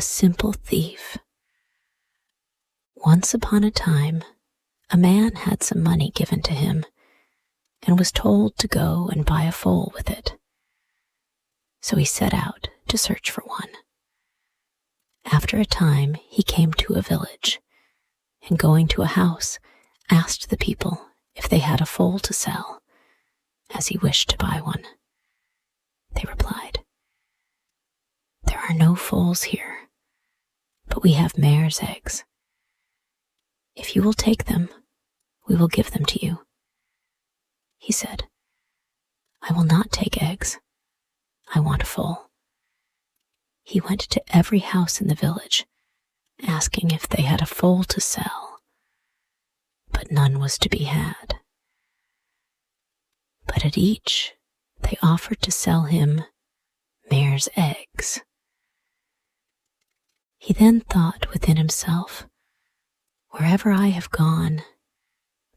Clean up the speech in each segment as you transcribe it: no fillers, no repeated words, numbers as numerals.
simple thief. Once upon a time, a man had some money given to him and was told to go and buy a foal with it. So he set out to search for one. After a time, he came to a village, and going to a house, asked the people if they had a foal to sell, as he wished to buy one. They replied, "There are no foals here, but we have mare's eggs. If you will take them, we will give them to you." He said, "I will not take eggs. I want a foal." He went to every house in the village, asking if they had a foal to sell, but none was to be had. But at each, they offered to sell him mare's eggs. He then thought within himself, "Wherever I have gone,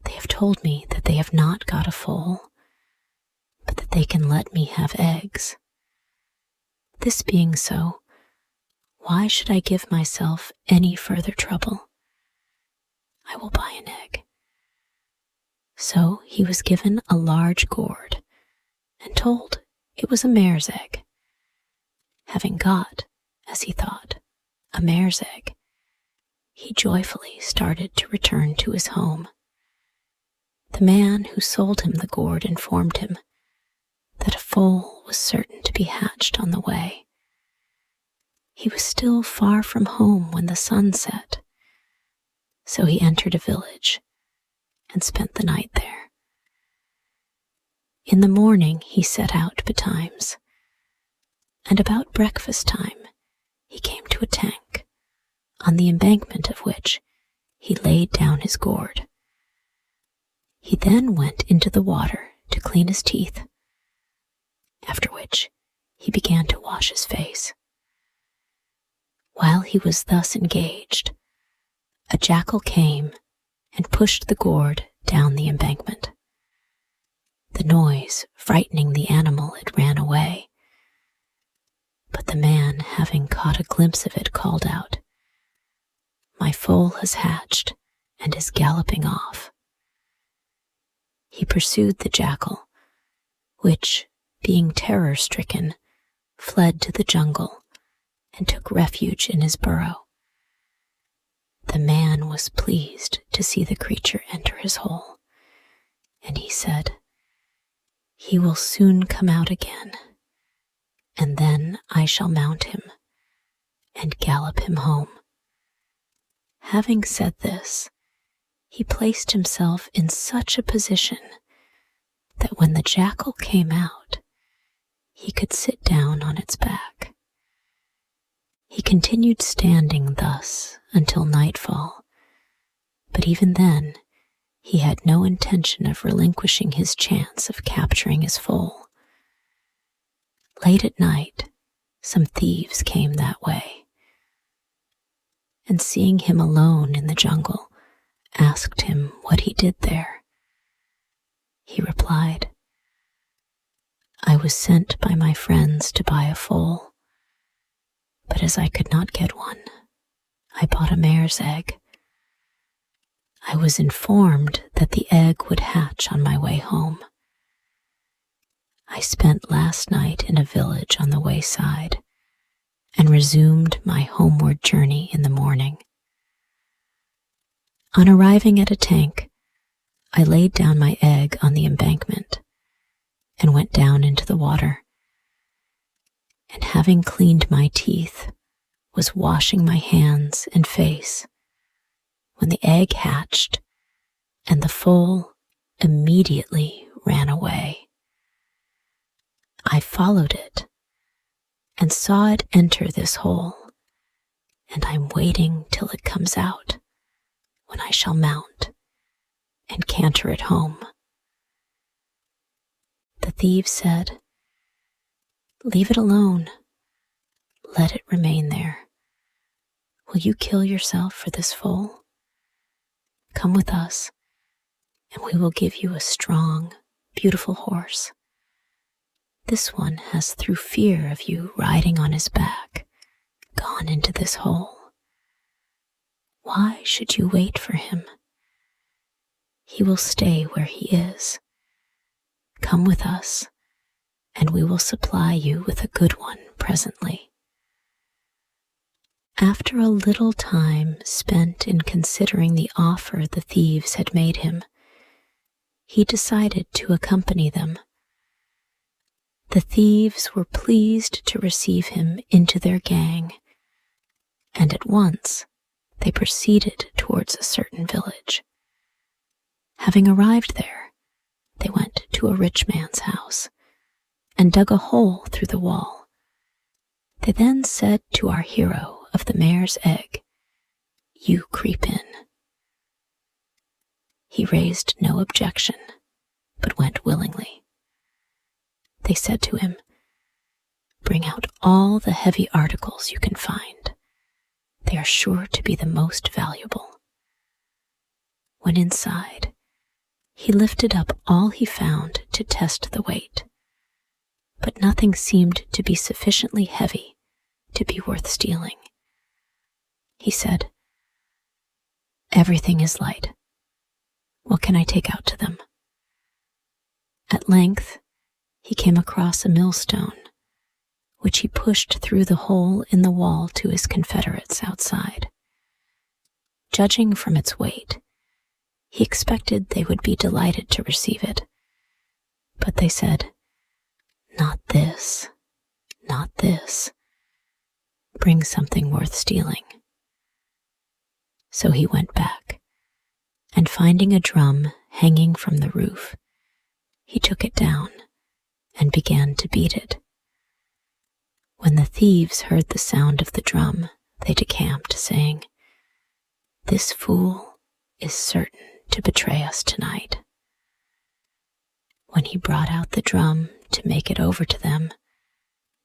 they have told me that they have not got a foal, but that they can let me have eggs. This being so, why should I give myself any further trouble? I will buy an egg." So he was given a large gourd and told it was a mare's egg. Having got, as he thought, a mare's egg, he joyfully started to return to his home. The man who sold him the gourd informed him that a foal was certain to be hatched on the way. He was still far from home when the sun set, so he entered a village and spent the night there. In the morning he set out betimes, and about breakfast time he came to a tank, on the embankment of which he laid down his gourd. He then went into the water to clean his teeth, after which he began to wash his face. While he was thus engaged, a jackal came and pushed the gourd down the embankment. The noise frightening the animal, it ran away. But the man, having caught a glimpse of it, called out, "My foal has hatched and is galloping off." He pursued the jackal, which, being terror-stricken, fled to the jungle and took refuge in his burrow. The man was pleased to see the creature enter his hole, and he said, "He will soon come out again, and then I shall mount him and gallop him home." Having said this, he placed himself in such a position that when the jackal came out, he could sit down on its back. He continued standing thus until nightfall, but even then he had no intention of relinquishing his chance of capturing his foal. Late at night, some thieves came that way, and seeing him alone in the jungle, asked him what he did there. He replied, "I was sent by my friends to buy a foal, but as I could not get one, I bought a mare's egg. I was informed that the egg would hatch on my way home. I spent last night in a village on the wayside and resumed my homeward journey in the morning. On arriving at a tank, I laid down my egg on the embankment and went down into the water, and having cleaned my teeth, was washing my hands and face when the egg hatched and the foal immediately ran away. I followed it and saw it enter this hole, and I'm waiting till it comes out, when I shall mount and canter it home." The thieves said, "Leave it alone. Let it remain there. Will you kill yourself for this foal? Come with us, and we will give you a strong, beautiful horse. This one has, through fear of you riding on his back, gone into this hole. Why should you wait for him? He will stay where he is. Come with us, and we will supply you with a good one presently." After a little time spent in considering the offer the thieves had made him, he decided to accompany them. The thieves were pleased to receive him into their gang, and at once they proceeded towards a certain village. Having arrived there, they went to a rich man's house and dug a hole through the wall. They then said to our hero of the mare's egg, "You creep in." He raised no objection, but went willingly. They said to him, "Bring out all the heavy articles you can find. They are sure to be the most valuable." When inside, he lifted up all he found to test the weight, but nothing seemed to be sufficiently heavy to be worth stealing. He said, "Everything is light. What can I take out to them?" At length, he came across a millstone, which he pushed through the hole in the wall to his confederates outside. Judging from its weight, he expected they would be delighted to receive it, but they said, "Not this, not this. Bring something worth stealing." So he went back, and finding a drum hanging from the roof, he took it down and began to beat it. When the thieves heard the sound of the drum, they decamped, saying, "This fool is certain to betray us tonight." When he brought out the drum to make it over to them,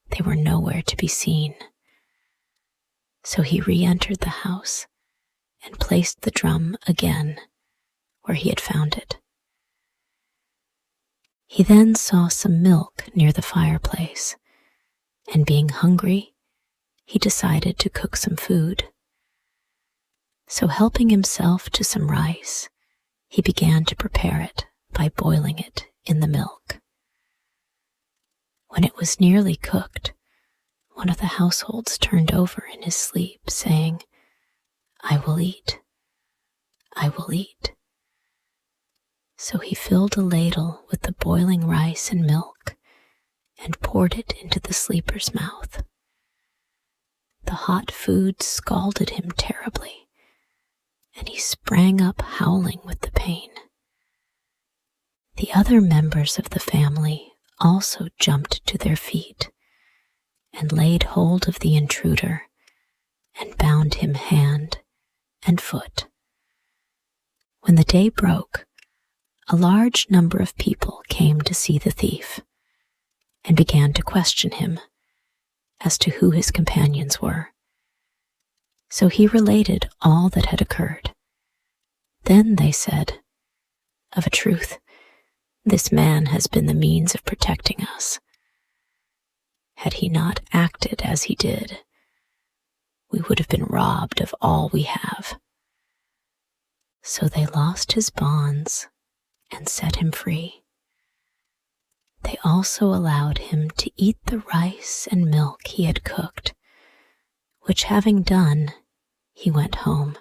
they were nowhere to be seen. So he re-entered the house and placed the drum again where he had found it. He then saw some milk near the fireplace, and being hungry, he decided to cook some food. So helping himself to some rice, he began to prepare it by boiling it in the milk. When it was nearly cooked, one of the households turned over in his sleep, saying, "I will eat, I will eat." So he filled a ladle with the boiling rice and milk and poured it into the sleeper's mouth. The hot food scalded him terribly, and he sprang up howling with the pain. The other members of the family also jumped to their feet and laid hold of the intruder and bound him hand and foot. When the day broke, a large number of people came to see the thief and began to question him as to who his companions were. So he related all that had occurred. Then they said, "Of a truth, this man has been the means of protecting us. Had he not acted as he did, we would have been robbed of all we have." So they lost his bonds and set him free. They also allowed him to eat the rice and milk he had cooked, which having done, he went home